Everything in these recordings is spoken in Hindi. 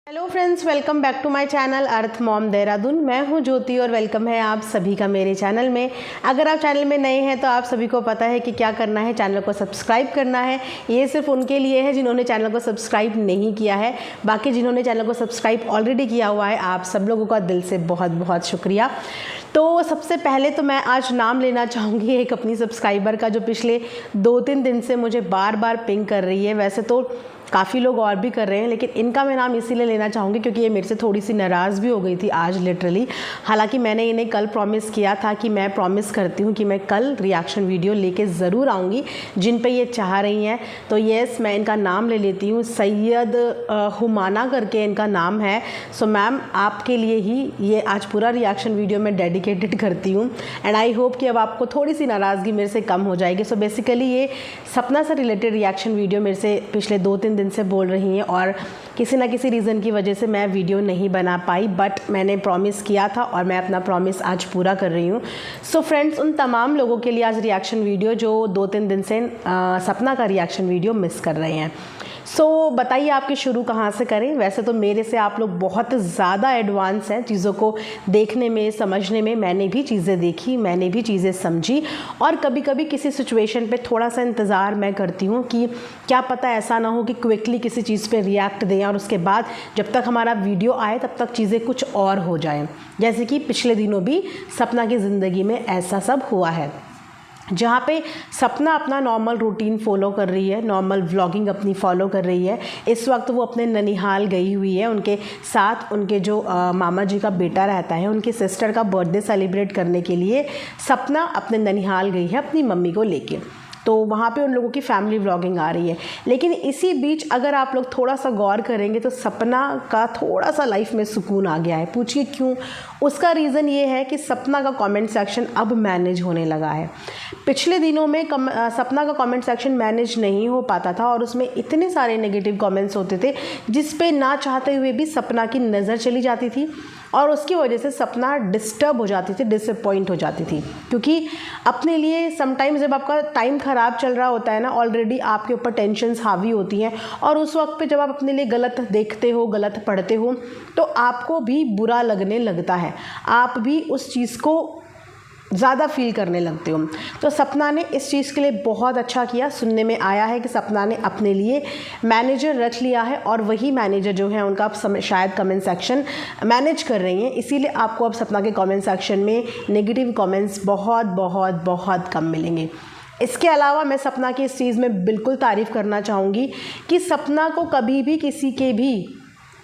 Hello friends, welcome back to my channel Earth Mom Dehradun. मैं हूं ज्योति और वेलकम है आप सभी का मेरे चैनल में। अगर आप चैनल में नए हैं तो आप सभी को पता है कि क्या करना है, चैनल को सब्सक्राइब करना है। ये सिर्फ उनके लिए है जिन्होंने चैनल को सब्सक्राइब नहीं किया है। बाकी जिन्होंने चैनल को सब्सक्राइब ऑलरेडी किया हुआ है, आप सब लोगों का दिल से बहुत बहुत शुक्रिया। तो सबसे पहले तो मैं आज नाम लेना चाहूँगी एक अपनी सब्सक्राइबर का, जो पिछले 2-3 दिन से मुझे बार बार पिंग कर रही है। वैसे तो काफ़ी लोग और भी कर रहे हैं, लेकिन इनका मैं नाम इसीलिए लेना चाहूँगी क्योंकि ये मेरे से थोड़ी सी नाराज़ भी हो गई थी आज लिटरली। हालांकि मैंने इन्हें कल प्रॉमिस किया था कि मैं प्रॉमिस करती हूँ कि मैं कल रिएक्शन वीडियो लेके ज़रूर आऊँगी जिन पे ये चाह रही हैं। तो येस, मैं इनका नाम ले लेती हूँ। सैयद हुमाना करके इनका नाम है। सो मैम, आपके लिए ही ये आज पूरा रिएक्शन वीडियो मैं डेडिकेटेड करती हूँ एंड आई होप कि अब आपको थोड़ी सी नाराज़गी मेरे से कम हो जाएगी। सो बेसिकली ये सपना से रिलेटेड रिएक्शन वीडियो मेरे से पिछले 2-3 दिन से बोल रही हैं और किसी ना किसी रीज़न की वजह से मैं वीडियो नहीं बना पाई, बट मैंने प्रॉमिस किया था और मैं अपना प्रॉमिस आज पूरा कर रही हूँ। सो फ्रेंड्स, उन तमाम लोगों के लिए आज रिएक्शन वीडियो जो 2-3 दिन से सपना का रिएक्शन वीडियो मिस कर रहे हैं। सो बताइए आपकी शुरू कहाँ से करें। वैसे तो मेरे से आप लोग बहुत ज़्यादा एडवांस हैं चीज़ों को देखने में, समझने में। मैंने भी चीज़ें देखी, मैंने भी चीज़ें समझी और कभी कभी किसी सिचुएशन पे थोड़ा सा इंतज़ार मैं करती हूँ कि क्या पता ऐसा ना हो कि क्विकली किसी चीज़ पे रिएक्ट दें और उसके बाद जब तक हमारा वीडियो आए तब तक चीज़ें कुछ और हो जाएं। जैसे कि पिछले दिनों भी सपना की ज़िंदगी में ऐसा सब हुआ है, जहाँ पे सपना अपना नॉर्मल रूटीन फॉलो कर रही है, नॉर्मल व्लॉगिंग अपनी फॉलो कर रही है। इस वक्त वो अपने ननिहाल गई हुई है। उनके साथ उनके जो मामा जी का बेटा रहता है, उनकी सिस्टर का बर्थडे सेलिब्रेट करने के लिए सपना अपने ननिहाल गई है अपनी मम्मी को लेके। तो वहाँ पे उन लोगों की फैमिली व्लॉगिंग आ रही है। लेकिन इसी बीच अगर आप लोग थोड़ा सा गौर करेंगे तो सपना का थोड़ा सा लाइफ में सुकून आ गया है। पूछिए क्यों? उसका रीज़न ये है कि सपना का कमेंट सेक्शन अब मैनेज होने लगा है। पिछले दिनों में सपना का कमेंट सेक्शन मैनेज नहीं हो पाता था और उसमें इतने सारे नेगेटिव कमेंट्स होते थे जिस पे ना चाहते हुए भी सपना की नज़र चली जाती थी और उसकी वजह से सपना डिस्टर्ब हो जाती थी, डिसअपॉइंट हो जाती थी। क्योंकि अपने लिए समटाइम्स जब आपका टाइम ख़राब चल रहा होता है ना, ऑलरेडी आपके ऊपर टेंशन्स हावी होती हैं और उस वक्त पे जब आप अपने लिए गलत देखते हो, गलत पढ़ते हो, तो आपको भी बुरा लगने लगता है। आप भी उस चीज़ को ज़्यादा फील करने लगते हो। तो सपना ने इस चीज़ के लिए बहुत अच्छा किया। सुनने में आया है कि सपना ने अपने लिए मैनेजर रख लिया है और वही मैनेजर जो है उनका शायद कमेंट सेक्शन मैनेज कर रही हैं। इसीलिए आपको अब सपना के कमेंट सेक्शन में नेगेटिव कमेंट्स बहुत बहुत बहुत कम मिलेंगे। इसके अलावा मैं सपना की इस चीज़ में बिल्कुल तारीफ़ करना चाहूँगी कि सपना को कभी भी किसी के भी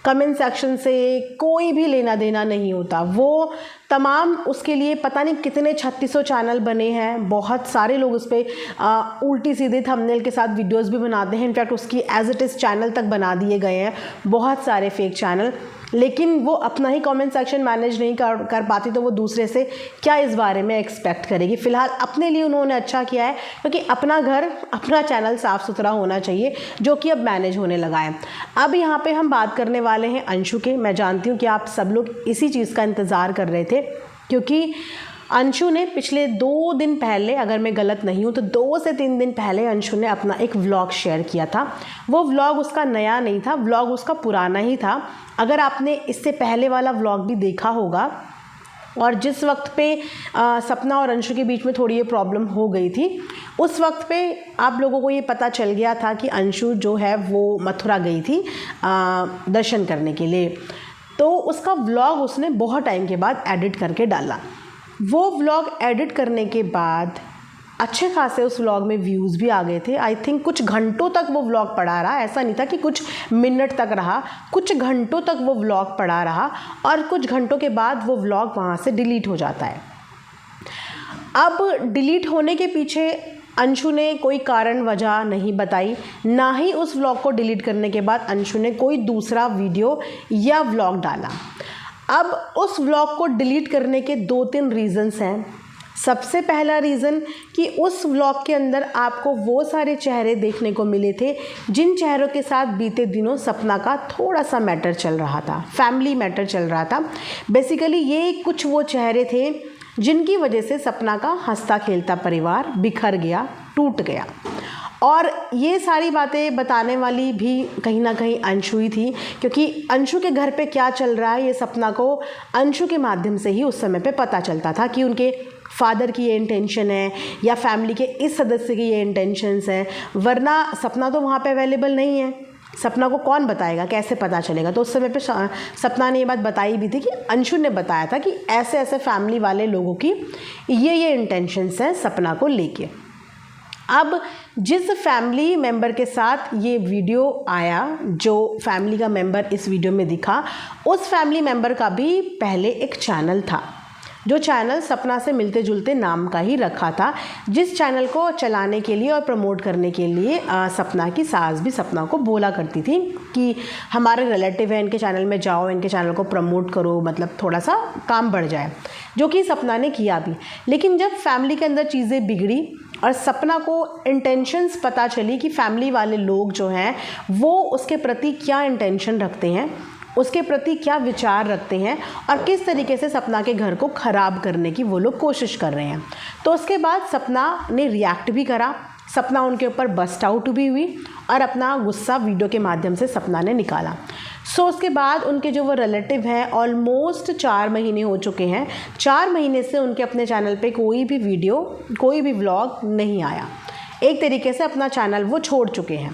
कमेंट सेक्शन से कोई भी लेना देना नहीं होता। वो तमाम उसके लिए पता नहीं कितने 3600 चैनल बने हैं। बहुत सारे लोग उस पर उल्टी सीधी थंबनेल के साथ वीडियोस भी बनाते हैं। इनफैक्ट उसकी एज इट इज़ चैनल तक बना दिए गए हैं, बहुत सारे फेक चैनल। लेकिन वो अपना ही कमेंट सेक्शन मैनेज नहीं कर पाती तो वो दूसरे से क्या इस बारे में एक्सपेक्ट करेगी। फ़िलहाल अपने लिए उन्होंने अच्छा किया है क्योंकि अपना घर, अपना चैनल साफ़ सुथरा होना चाहिए, जो कि अब मैनेज होने लगा है। अब यहाँ पे हम बात करने वाले हैं अंशु के। मैं जानती हूँ कि आप सब लोग इसी चीज़ का इंतज़ार कर रहे थे क्योंकि अंशु ने पिछले 2 दिन पहले, अगर मैं गलत नहीं हूँ तो 2 से 3 दिन पहले अंशु ने अपना एक व्लॉग शेयर किया था। वो व्लॉग उसका नया नहीं था, व्लॉग उसका पुराना ही था। अगर आपने इससे पहले वाला व्लॉग भी देखा होगा और जिस वक्त पे सपना और अंशु के बीच में थोड़ी ये प्रॉब्लम हो गई थी, उस वक्त पे आप लोगों को ये पता चल गया था कि अंशु जो है वो मथुरा गई थी दर्शन करने के लिए। तो उसका व्लॉग उसने बहुत टाइम के बाद एडिट करके डाला। वो व्लॉग एडिट करने के बाद अच्छे खासे उस व्लॉग में व्यूज़ भी आ गए थे। आई थिंक कुछ घंटों तक वो व्लॉग पड़ा रहा। ऐसा नहीं था कि कुछ मिनट तक रहा, कुछ घंटों तक वो व्लॉग पड़ा रहा और कुछ घंटों के बाद वो व्लॉग वहाँ से डिलीट हो जाता है। अब डिलीट होने के पीछे अंशु ने कोई कारण वजह नहीं बताई, ना ही उस व्लॉग को डिलीट करने के बाद अंशु ने कोई दूसरा वीडियो या व्लॉग डाला। अब उस व्लॉग को डिलीट करने के 2-3 रीज़न्स हैं। सबसे पहला रीज़न कि उस व्लॉग के अंदर आपको वो सारे चेहरे देखने को मिले थे जिन चेहरों के साथ बीते दिनों सपना का थोड़ा सा मैटर चल रहा था, फैमिली मैटर चल रहा था। बेसिकली ये कुछ वो चेहरे थे जिनकी वजह से सपना का हंसता खेलता परिवार बिखर गया, टूट गया। और ये सारी बातें बताने वाली भी कहीं ना कहीं अंशु ही थी, क्योंकि अंशु के घर पे क्या चल रहा है ये सपना को अंशु के माध्यम से ही उस समय पे पता चलता था कि उनके फादर की ये इंटेंशन है या फैमिली के इस सदस्य की ये इंटेंशंस हैं, वरना सपना तो वहाँ पे अवेलेबल नहीं है। सपना को कौन बताएगा, कैसे पता चलेगा? तो उस समय पे सपना ने ये बात बताई भी थी कि अंशु ने बताया था कि ऐसे ऐसे फैमिली वाले लोगों की ये इंटेंशंस हैं सपना को लेके। अब जिस फैमिली मेंबर के साथ ये वीडियो आया, जो फैमिली का मेंबर इस वीडियो में दिखा, उस फैमिली मेंबर का भी पहले एक चैनल था, जो चैनल सपना से मिलते जुलते नाम का ही रखा था, जिस चैनल को चलाने के लिए और प्रमोट करने के लिए सपना की सास भी सपना को बोला करती थी कि हमारे रिलेटिव है, इनके चैनल में जाओ, इनके चैनल को प्रमोट करो, मतलब थोड़ा सा काम बढ़ जाए, जो कि सपना ने किया भी। लेकिन जब फैमिली के अंदर चीज़ें बिगड़ी और सपना को इंटेंशंस पता चली कि फैमिली वाले लोग जो हैं वो उसके प्रति क्या इंटेंशन रखते हैं, उसके प्रति क्या विचार रखते हैं और किस तरीके से सपना के घर को ख़राब करने की वो लोग कोशिश कर रहे हैं, तो उसके बाद सपना ने रिएक्ट भी करा। सपना उनके ऊपर बस्ट आउट भी हुई और अपना गुस्सा वीडियो के माध्यम से सपना ने निकाला। सो उसके बाद उनके जो वो रिलेटिव हैं, ऑलमोस्ट 4 महीने हो चुके हैं, 4 महीने से उनके अपने चैनल पे कोई भी वीडियो, कोई भी व्लॉग नहीं आया। एक तरीके से अपना चैनल वो छोड़ चुके हैं,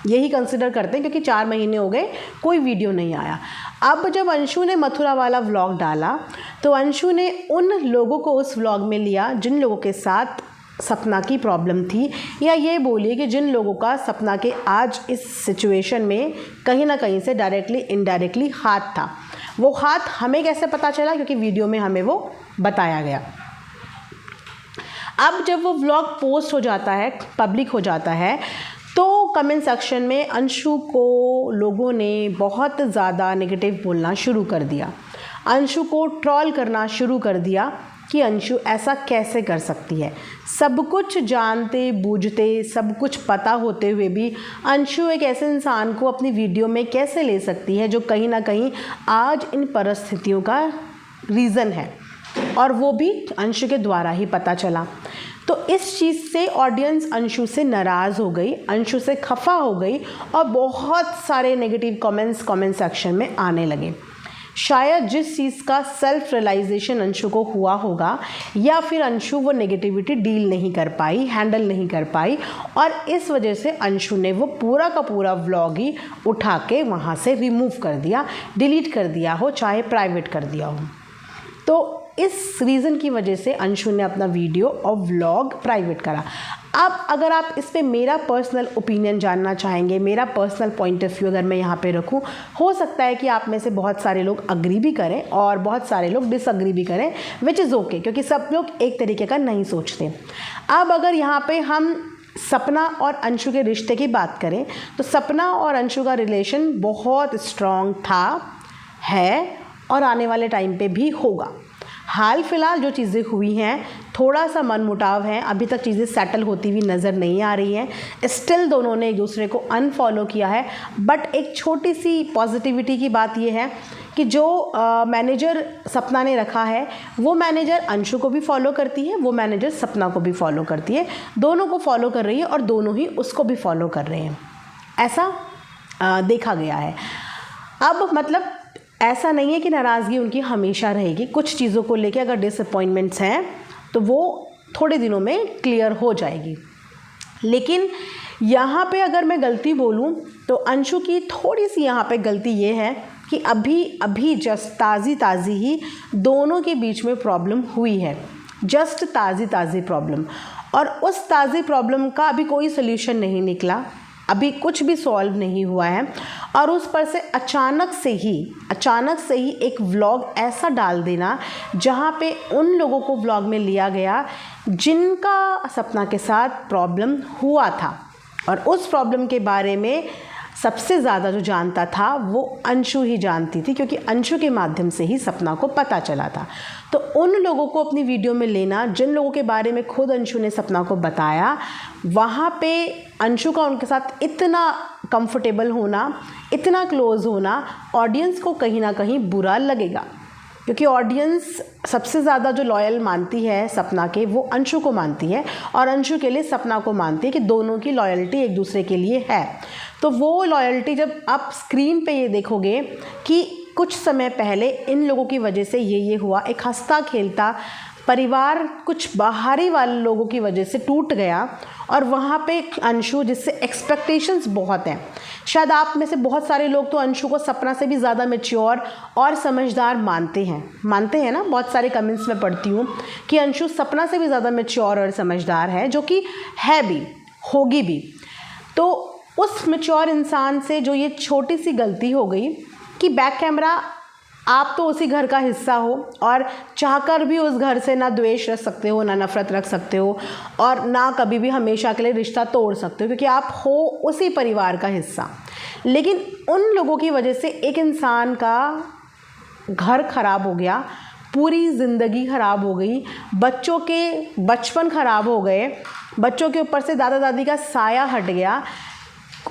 यही कंसिडर करते हैं, क्योंकि 4 महीने हो गए कोई वीडियो नहीं आया। अब जब अंशु ने मथुरा वाला व्लॉग डाला तो अंशु ने उन लोगों को उस व्लॉग में लिया जिन लोगों के साथ सपना की प्रॉब्लम थी, या ये बोलिए कि जिन लोगों का सपना के आज इस सिचुएशन में कहीं ना कहीं से डायरेक्टली इनडायरेक्टली हाथ था। वो हाथ हमें कैसे पता चला? क्योंकि वीडियो में हमें वो बताया गया। अब जब वो व्लॉग पोस्ट हो जाता है, पब्लिक हो जाता है, तो कमेंट सेक्शन में अंशु को लोगों ने बहुत ज़्यादा नेगेटिव बोलना शुरू कर दिया, अंशु को ट्रोल करना शुरू कर दिया कि अंशु ऐसा कैसे कर सकती है। सब कुछ जानते बूझते, सब कुछ पता होते हुए भी अंशु एक ऐसे इंसान को अपनी वीडियो में कैसे ले सकती है जो कहीं ना कहीं आज इन परिस्थितियों का रीज़न है, और वो भी अंशु के द्वारा ही पता चला। तो इस चीज़ से ऑडियंस अंशु से नाराज़ हो गई, अंशु से खफा हो गई और बहुत सारे नेगेटिव कमेंट्स कमेंट सेक्शन में आने लगे। शायद जिस चीज़ का सेल्फ रियलाइजेशन अंशु को हुआ होगा, या फिर अंशु वो नेगेटिविटी डील नहीं कर पाई, हैंडल नहीं कर पाई, और इस वजह से अंशु ने वो पूरा का पूरा व्लॉग ही उठा के वहाँ से रिमूव कर दिया, डिलीट कर दिया हो, चाहे प्राइवेट कर दिया हो। तो इस रीज़न की वजह से अंशु ने अपना वीडियो और व्लॉग प्राइवेट करा। अब अगर आप इस पे मेरा पर्सनल ओपिनियन जानना चाहेंगे, मेरा पर्सनल पॉइंट ऑफ व्यू अगर मैं यहाँ पे रखूँ, हो सकता है कि आप में से बहुत सारे लोग अग्री भी करें और बहुत सारे लोग डिसअग्री भी करें, विच इज़ ओके, क्योंकि सब लोग एक तरीके का नहीं सोचते। अब अगर यहाँ पे हम सपना और अंशु के रिश्ते की बात करें तो सपना और अंशु का रिलेशन बहुत स्ट्रॉन्ग था, है और आने वाले टाइम पे भी होगा। हाल फिलहाल जो चीज़ें हुई हैं, थोड़ा सा मनमुटाव है, अभी तक चीज़ें सेटल होती हुई नज़र नहीं आ रही हैं। स्टिल दोनों ने एक दूसरे को अनफॉलो किया है, बट एक छोटी सी पॉजिटिविटी की बात यह है कि जो मैनेजर सपना ने रखा है वो मैनेजर अंशु को भी फॉलो करती है, वो मैनेजर सपना को भी फॉलो करती है, दोनों को फॉलो कर रही है और दोनों ही उसको भी फॉलो कर रहे हैं, ऐसा देखा गया है। अब मतलब ऐसा नहीं है कि नाराज़गी उनकी हमेशा रहेगी, कुछ चीज़ों को लेके अगर डिसअपॉइंटमेंट्स हैं तो वो थोड़े दिनों में क्लियर हो जाएगी। लेकिन यहाँ पे अगर मैं गलती बोलूँ तो अंशु की थोड़ी सी यहाँ पे गलती ये है कि अभी जस्ट ताज़ी ही दोनों के बीच में प्रॉब्लम हुई है, जस्ट ताज़ी प्रॉब्लम, और उस ताज़ी प्रॉब्लम का अभी कोई सोल्यूशन नहीं निकला, अभी कुछ भी सॉल्व नहीं हुआ है, और उस पर से अचानक से ही एक व्लॉग ऐसा डाल देना जहाँ पे उन लोगों को व्लॉग में लिया गया जिनका सपना के साथ प्रॉब्लम हुआ था, और उस प्रॉब्लम के बारे में सबसे ज़्यादा जो जानता था वो अंशु ही जानती थी, क्योंकि अंशु के माध्यम से ही सपना को पता चला था। तो उन लोगों को अपनी वीडियो में लेना जिन लोगों के बारे में खुद अंशु ने सपना को बताया, वहाँ पे अंशु का उनके साथ इतना कंफर्टेबल होना, इतना क्लोज़ होना, ऑडियंस को कहीं ना कहीं बुरा लगेगा, क्योंकि ऑडियंस सबसे ज़्यादा जो लॉयल मानती है सपना के, वो अंशु को मानती है और अंशु के लिए सपना को मानती है कि दोनों की लॉयल्टी एक दूसरे के लिए है। तो वो लॉयल्टी जब आप स्क्रीन पे ये देखोगे कि कुछ समय पहले इन लोगों की वजह से ये हुआ, एक हंसता खेलता परिवार कुछ बाहरी वाले लोगों की वजह से टूट गया और वहाँ पे अंशु जिससे एक्सपेक्टेशंस बहुत हैं। शायद आप में से बहुत सारे लोग तो अंशु को सपना से भी ज़्यादा मैच्योर और समझदार मानते हैं ना। बहुत सारे कमेंट्स में पढ़ती हूँ कि अंशु सपना से भी ज़्यादा मैच्योर और समझदार है, जो कि है भी, होगी भी। तो उस मैच्योर इंसान से जो ये छोटी सी गलती हो गई कि बैक कैमरा आप तो उसी घर का हिस्सा हो और चाहकर भी उस घर से ना द्वेष रख सकते हो, ना नफरत रख सकते हो और ना कभी भी हमेशा के लिए रिश्ता तोड़ सकते हो, क्योंकि आप हो उसी परिवार का हिस्सा। लेकिन उन लोगों की वजह से एक इंसान का घर खराब हो गया, पूरी ज़िंदगी खराब हो गई, बच्चों के बचपन खराब हो गए, बच्चों के ऊपर से दादा दादी का साया हट गया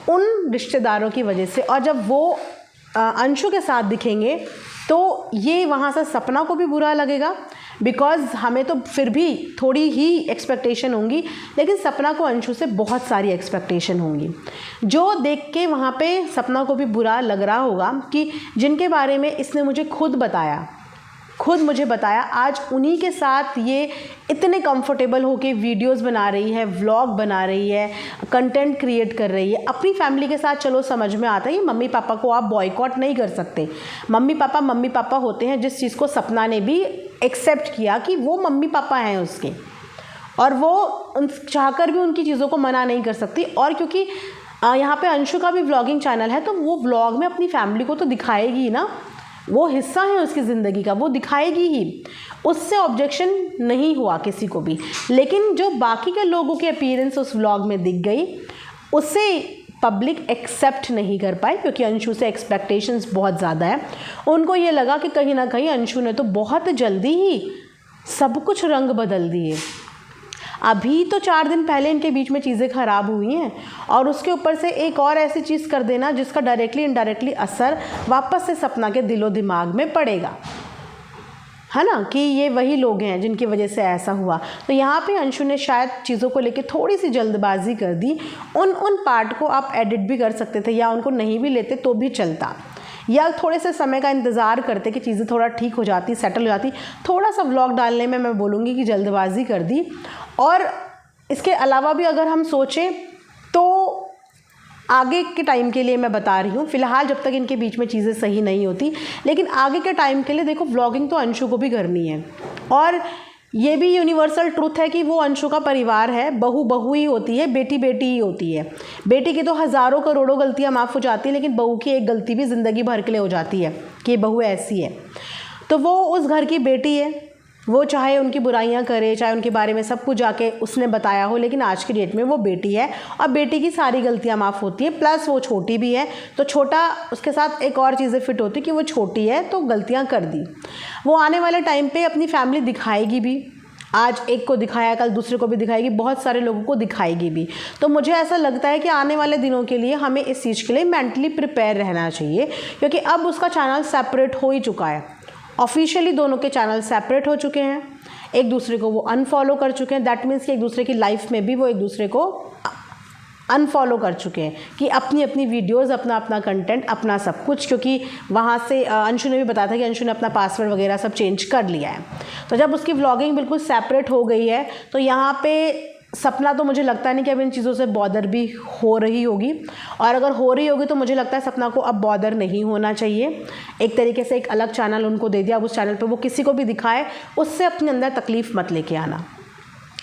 उन रिश्तेदारों की वजह से। और जब वो अंशु के साथ दिखेंगे तो ये वहाँ से सपना को भी बुरा लगेगा, बिकॉज़ हमें तो फिर भी थोड़ी ही एक्सपेक्टेशन होंगी, लेकिन सपना को अंशु से बहुत सारी एक्सपेक्टेशन होंगी, जो देख के वहाँ पे सपना को भी बुरा लग रहा होगा कि जिनके बारे में इसने मुझे खुद मुझे बताया, आज उन्हीं के साथ ये इतने कंफर्टेबल होके वीडियोस बना रही है, व्लॉग बना रही है, कंटेंट क्रिएट कर रही है अपनी फैमिली के साथ। चलो समझ में आता है कि मम्मी पापा को आप बॉयकॉट नहीं कर सकते। मम्मी पापा होते हैं, जिस चीज़ को सपना ने भी एक्सेप्ट किया कि वो मम्मी पापा हैं उसके, और वो चाहकर भी उनकी चीज़ों को मना नहीं कर सकती। और क्योंकि यहाँ पे अंशु का भी व्लॉगिंग चैनल है, तो वो व्लॉग में अपनी फैमिली को तो दिखाएगी ना, वो हिस्सा है उसकी ज़िंदगी का, वो दिखाएगी ही, उससे ऑब्जेक्शन नहीं हुआ किसी को भी। लेकिन जो बाकी के लोगों के अपीयरेंस उस व्लॉग में दिख गई, उससे पब्लिक एक्सेप्ट नहीं कर पाई, क्योंकि अंशु से एक्सपेक्टेशंस बहुत ज़्यादा है। उनको ये लगा कि कहीं ना कहीं अंशु ने तो बहुत जल्दी ही सब कुछ रंग बदल दिए। अभी तो 4 दिन पहले इनके बीच में चीज़ें ख़राब हुई हैं, और उसके ऊपर से एक और ऐसी चीज़ कर देना जिसका डायरेक्टली इनडायरेक्टली असर वापस से सपना के दिलो दिमाग में पड़ेगा, है ना, कि ये वही लोग हैं जिनकी वजह से ऐसा हुआ। तो यहाँ पे अंशु ने शायद चीज़ों को लेके थोड़ी सी जल्दबाजी कर दी। उन पार्ट को आप एडिट भी कर सकते थे, या उनको नहीं भी लेते तो भी चलता, या थोड़े से समय का इंतज़ार करते कि चीज़ें थोड़ा ठीक हो जाती, सेटल हो जाती। थोड़ा सा व्लॉग डालने में मैं बोलूँगी कि जल्दबाजी कर दी। और इसके अलावा भी अगर हम सोचें तो आगे के टाइम के लिए मैं बता रही हूँ, फ़िलहाल जब तक इनके बीच में चीज़ें सही नहीं होती, लेकिन आगे के टाइम के लिए देखो, व्लॉगिंग तो अंशु को भी करनी है। और ये भी यूनिवर्सल ट्रुथ है कि वो अंशु का परिवार है, बहू ही होती है, बेटी ही होती है। बेटी की तो हज़ारों करोड़ों गलतियाँ माफ़ हो जाती हैं, लेकिन बहू की एक गलती भी ज़िंदगी भर के लिए हो जाती है कि बहू ऐसी है। तो वो उस घर की बेटी है, वो चाहे उनकी बुराइयां करे, चाहे उनके बारे में सब कुछ जाके उसने बताया हो, लेकिन आज की डेट में वो बेटी है और बेटी की सारी गलतियां माफ़ होती हैं। प्लस वो छोटी भी है, तो छोटा उसके साथ एक और चीज़ें फिट होती कि वो छोटी है तो गलतियां कर दी। वो आने वाले टाइम पे अपनी फैमिली दिखाएगी भी, आज एक को दिखाया कल दूसरे को भी दिखाएगी, बहुत सारे लोगों को दिखाएगी भी। तो मुझे ऐसा लगता है कि आने वाले दिनों के लिए हमें इस चीज़ के लिए मेंटली प्रिपेयर रहना चाहिए, क्योंकि अब उसका चैनल सेपरेट हो ही चुका है। ऑफिशियली दोनों के चैनल सेपरेट हो चुके हैं, एक दूसरे को वो अनफॉलो कर चुके हैं। दैट मीन्स कि एक दूसरे की लाइफ में भी वो एक दूसरे को अनफॉलो कर चुके हैं, कि अपनी अपनी वीडियोस, अपना अपना कंटेंट, अपना सब कुछ। क्योंकि वहाँ से अंशु ने भी बताया था कि अंशु ने अपना पासवर्ड वगैरह सब चेंज कर लिया है। तो जब उसकी व्लॉगिंग बिल्कुल सेपरेट हो गई है, तो यहाँ पे सपना तो मुझे लगता नहीं कि अब इन चीज़ों से बॉदर भी हो रही होगी, और अगर हो रही होगी तो मुझे लगता है सपना को अब बॉदर नहीं होना चाहिए। एक तरीके से एक अलग चैनल उनको दे दिया, अब उस चैनल पे वो किसी को भी दिखाए, उससे अपने अंदर तकलीफ़ मत लेके आना।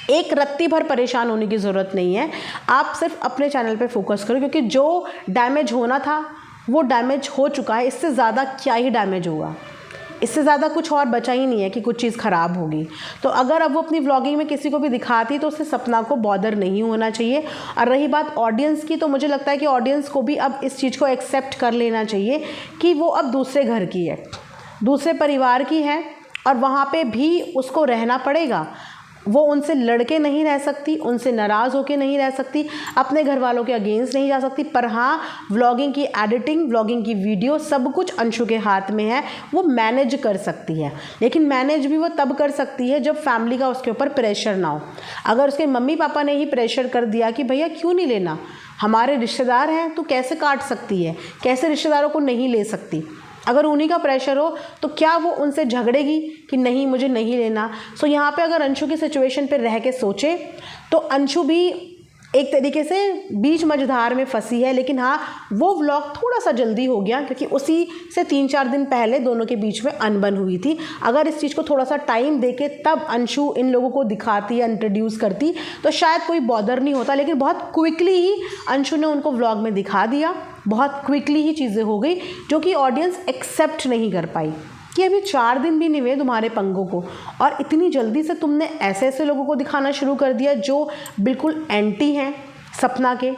एक रत्ती भर परेशान होने की ज़रूरत नहीं है, आप सिर्फ अपने चैनल पे फोकस करो, क्योंकि जो डैमेज होना था वो डैमेज हो चुका है। इससे ज़्यादा क्या ही डैमेज होगा, इससे ज़्यादा कुछ और बचा ही नहीं है कि कुछ चीज़ ख़राब होगी। तो अगर अब वो अपनी व्लॉगिंग में किसी को भी दिखाती तो उससे सपना को बॉदर नहीं होना चाहिए। और रही बात ऑडियंस की, तो मुझे लगता है कि ऑडियंस को भी अब इस चीज़ को एक्सेप्ट कर लेना चाहिए कि वो अब दूसरे घर की है, दूसरे परिवार की है, और वहाँ पे भी उसको रहना पड़ेगा। वो उनसे लड़के नहीं रह सकती, उनसे नाराज़ होके नहीं रह सकती, अपने घर वालों के अगेंस्ट नहीं जा सकती, पर हाँ व्लॉगिंग की एडिटिंग, व्लॉगिंग की वीडियो सब कुछ अंशु के हाथ में है, वो मैनेज कर सकती है। लेकिन मैनेज भी वो तब कर सकती है जब फैमिली का उसके ऊपर प्रेशर ना हो। अगर उसके मम्मी पापा ने ही प्रेशर कर दिया कि भैया क्यों नहीं लेना, हमारे रिश्तेदार हैं, तो कैसे काट सकती है, कैसे रिश्तेदारों को नहीं ले सकती, अगर उन्हीं का प्रेशर हो तो क्या वो उनसे झगड़ेगी कि नहीं मुझे नहीं लेना। सो यहाँ पे अगर अंशु की सिचुएशन पे रह के सोचे तो अंशु भी एक तरीके से बीच मझधार में फंसी है। लेकिन हाँ वो व्लॉग थोड़ा सा जल्दी हो गया क्योंकि उसी से 3-4 दिन पहले दोनों के बीच में अनबन हुई थी। अगर इस चीज़ को थोड़ा सा टाइम देके तब अंशु इन लोगों को दिखाती या इंट्रोड्यूस करती तो शायद कोई बॉदर नहीं होता। लेकिन बहुत क्विकली ही अंशु ने उनको व्लॉग में दिखा दिया, बहुत क्विकली ही चीज़ें हो गई जो कि ऑडियंस एक्सेप्ट नहीं कर पाई कि अभी 4 दिन भी नहीं हुए तुम्हारे पंगों को और इतनी जल्दी से तुमने ऐसे ऐसे लोगों को दिखाना शुरू कर दिया जो बिल्कुल एंटी हैं सपना के,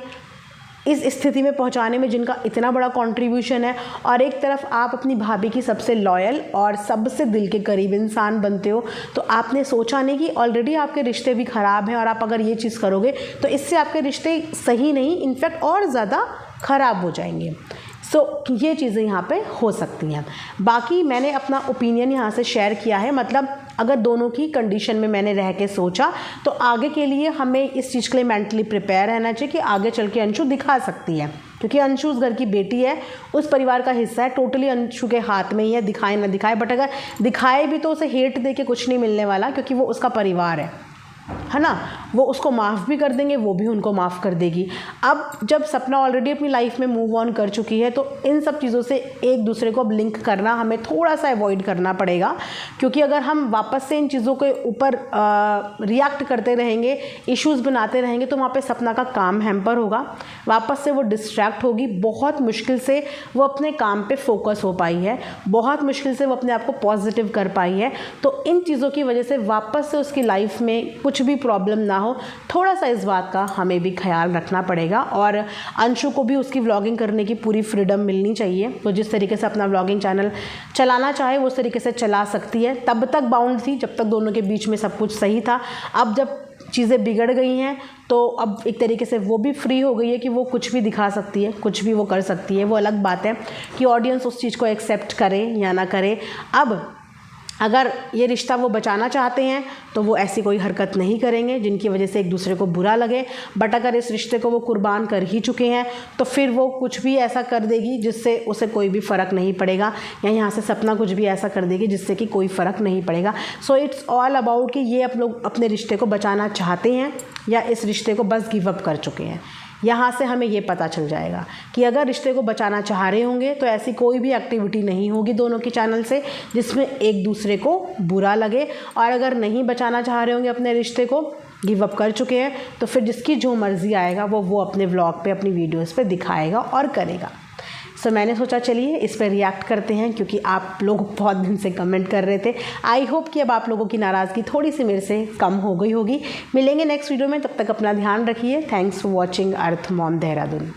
इस स्थिति में पहुंचाने में जिनका इतना बड़ा कंट्रीब्यूशन है। और एक तरफ आप अपनी भाभी की सबसे लॉयल और सबसे दिल के करीब इंसान बनते हो, तो आपने सोचा नहीं कि ऑलरेडी आपके रिश्ते भी ख़राब हैं और आप अगर ये चीज़ करोगे तो इससे आपके रिश्ते सही नहीं इनफैक्ट और ज़्यादा ख़राब हो जाएंगे। ये चीज़ें यहाँ पे हो सकती हैं। बाकी मैंने अपना ओपिनियन यहाँ से शेयर किया है, मतलब अगर दोनों की कंडीशन में मैंने रह के सोचा तो आगे के लिए हमें इस चीज़ के लिए मेंटली प्रिपेयर रहना चाहिए कि आगे चल के अंशु दिखा सकती है, क्योंकि अंशु उस घर की बेटी है, उस परिवार का हिस्सा है, टोटली अंशु के हाथ में ही है, दिखाए ना दिखाए। बट अगर दिखाए भी तो उसे हेट दे के कुछ नहीं मिलने वाला, क्योंकि वो उसका परिवार है ना, वो उसको माफ़ भी कर देंगे, वो भी उनको माफ़ कर देगी। अब जब सपना ऑलरेडी अपनी लाइफ में मूव ऑन कर चुकी है तो इन सब चीज़ों से एक दूसरे को अब लिंक करना हमें थोड़ा सा अवॉइड करना पड़ेगा, क्योंकि अगर हम वापस से इन चीज़ों के ऊपर रिएक्ट करते रहेंगे, इश्यूज़ बनाते रहेंगे, तो वहाँ पे सपना का काम हैम्पर होगा, वापस से वो डिस्ट्रैक्ट होगी, बहुत मुश्किल से वो अपने काम पे फोकस हो पाई है, बहुत मुश्किल से वो अपने आप को पॉजिटिव कर पाई है। तो इन चीज़ों की वजह से वापस से उसकी लाइफ में कुछ भी प्रॉब्लम ना हो, थोड़ा सा इस बात का हमें भी ख्याल रखना पड़ेगा। और अंशु को भी उसकी व्लॉगिंग करने की पूरी फ्रीडम मिलनी चाहिए, तो जिस तरीके से अपना व्लॉगिंग चैनल चलाना चाहे वो उस तरीके से चला सकती है। तब तक बाउंड थी जब तक दोनों के बीच में सब कुछ सही था। अब जब चीज़ें बिगड़ गई हैं तो अब एक तरीके से वो भी फ्री हो गई है कि वो कुछ भी दिखा सकती है, कुछ भी वो कर सकती है। वो अलग बात है कि ऑडियंस उस चीज़ को एक्सेप्ट करे या ना करे। अब अगर ये रिश्ता वो बचाना चाहते हैं तो वो ऐसी कोई हरकत नहीं करेंगे जिनकी वजह से एक दूसरे को बुरा लगे। बट अगर इस रिश्ते को वो कुर्बान कर ही चुके हैं तो फिर वो कुछ भी ऐसा कर देगी जिससे उसे कोई भी फ़र्क नहीं पड़ेगा, या यहाँ से सपना कुछ भी ऐसा कर देगी जिससे कि कोई फ़र्क नहीं पड़ेगा। सो इट्स ऑल अबाउट कि ये आप लोग अपने रिश्ते को बचाना चाहते हैं या इस रिश्ते को बस गिव अप कर चुके हैं। यहाँ से हमें ये पता चल जाएगा कि अगर रिश्ते को बचाना चाह रहे होंगे तो ऐसी कोई भी एक्टिविटी नहीं होगी दोनों के चैनल से जिसमें एक दूसरे को बुरा लगे। और अगर नहीं बचाना चाह रहे होंगे अपने रिश्ते को, गिव अप कर चुके हैं, तो फिर जिसकी जो मर्ज़ी आएगा वो अपने व्लॉग पे, अपनी वीडियोस पे दिखाएगा और करेगा। सो मैंने सोचा चलिए इस पर रिएक्ट करते हैं, क्योंकि आप लोग बहुत दिन से कमेंट कर रहे थे। आई होप कि अब आप लोगों की नाराज़गी थोड़ी सी मेरे से कम हो गई होगी। मिलेंगे नेक्स्ट वीडियो में, तब तक अपना ध्यान रखिए। Thanks for watching earth Mom Dehradun.